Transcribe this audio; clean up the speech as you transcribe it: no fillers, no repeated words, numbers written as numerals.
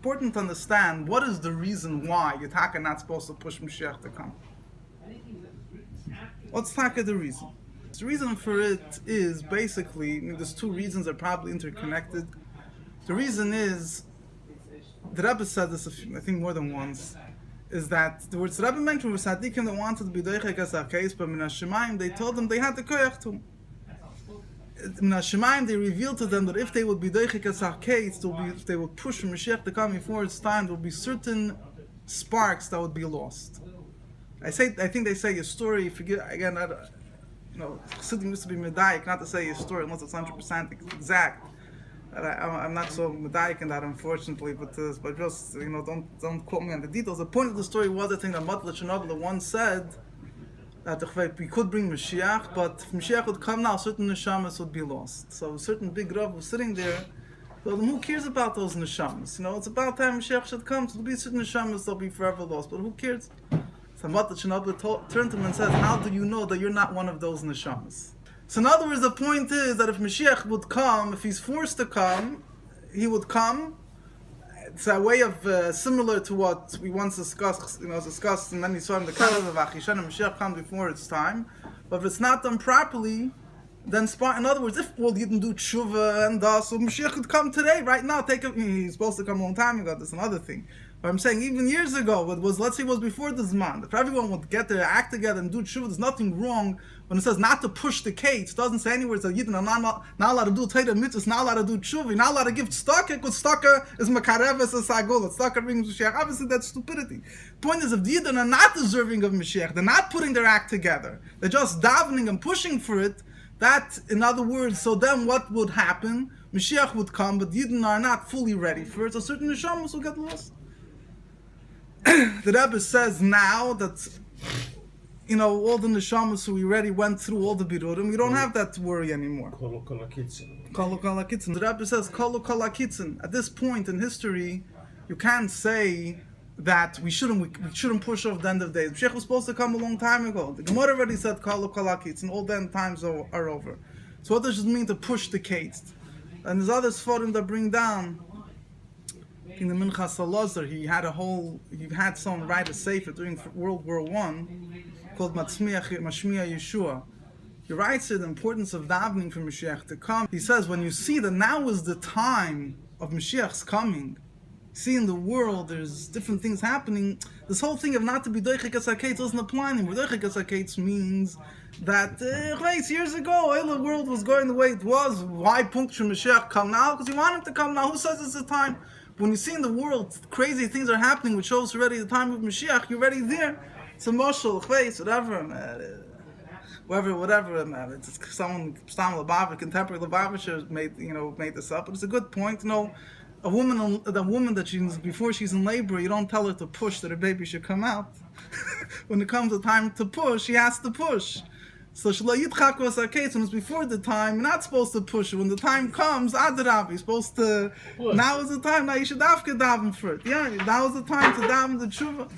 important to understand what is the reason why you're not supposed to push Moshiach to come. What's the reason? The reason for it is basically, there's two reasons that are probably interconnected. The reason is, the Rebbe said this, I think more than once, is that the words the Rebbe mentioned were Tzaddikim that wanted to be doichek as a case, but Min HaShemayim, they told them they had the koyach to. Min HaShemayim, they revealed to them that if they would be doichek as a case, if they would push Mashiach to come before its time, there would be certain sparks that would be lost. I think they say a story, forget, again, Chassidim used to be medayik, not to say a story unless it's 100% exact. I'm not so medayik in that, unfortunately, but just, don't quote me on the details. The point of the story was, I think, that Matla Chernobyl once said that we could bring Moshiach, but if Moshiach would come now, certain neshamas would be lost. So a certain big Rav was sitting there, so who cares about those neshamas? It's about time Moshiach should come, so there'll be certain neshamas that'll be forever lost, but who cares? So Matla Chernobyl turned to him and said, how do you know that you're not one of those neshamas? So in other words, the point is that if Mashiach would come, if he's forced to come, he would come. It's a way of, similar to what we once discussed, and then he saw in the Kabbal of Achishan, and Mashiach comes before its time. But if it's not done properly, then in other words, if all you didn't do tshuva and so Mashiach could come today, right now, he's supposed to come a long time ago, that's another thing. But I'm saying even years ago, let's say it was before the Zman, if everyone would get their act together and do tshuva, there's nothing wrong. When it says not to push the case, it doesn't say anywhere that Yidden are not allowed to do Torah mitzvahs, not allowed to do tshuva, not allowed to give tzedakah, because tzedakah is makareves as sagul, tzedakah brings Mashiach. Obviously that's stupidity. Point is, if the Yidden are not deserving of Mashiach, they're not putting their act together, they're just davening and pushing for it, that, in other words, so then what would happen? Mashiach would come, but the Yidden are not fully ready for it, so certain neshamas will get lost. The Rebbe says now that, all the neshamas who we already went through all the birurim, we don't have that to worry anymore. Kolu kolakitzin. Kolu kolakitzin. The Rebbe says, Kolu kolakitzin. At this point in history, you can't say that we shouldn't push off the end of days. Mashiach was supposed to come a long time ago. The Gemara already said Kolu kolakitzin. All the end times are over. So what does it mean to push the case? And there's other sforim that bring down. In the Minchas Salazar, he had someone write a sefer during World War I called Mashmiya Yeshua. He writes the importance of davening for Mashiach to come. He says, when you see that now is the time of Mashiach's coming, see in the world there's different things happening, this whole thing of not to be doichek as haketz doesn't apply anymore. Doichek as haketz means that years ago, the world was going the way it was. Why puncture Mashiach come now? Because you want him to come now. Who says it's the time? When you see in the world crazy things are happening, which shows already the time of Mashiach, you're already there. It's a moshel, whatever. It's someone, Stam Lubavitch, contemporary Lubavitcher made this up, but it's a good point. A woman that before she's in labor, you don't tell her to push that her baby should come out. When it comes the time to push, she has to push. So Shlo Yitchak was a case when it's before the time, you're not supposed to push it. When the time comes, Adarab, you're supposed to, now is the time, now you should daven for it. Yeah, now is the time to daven the tshuva.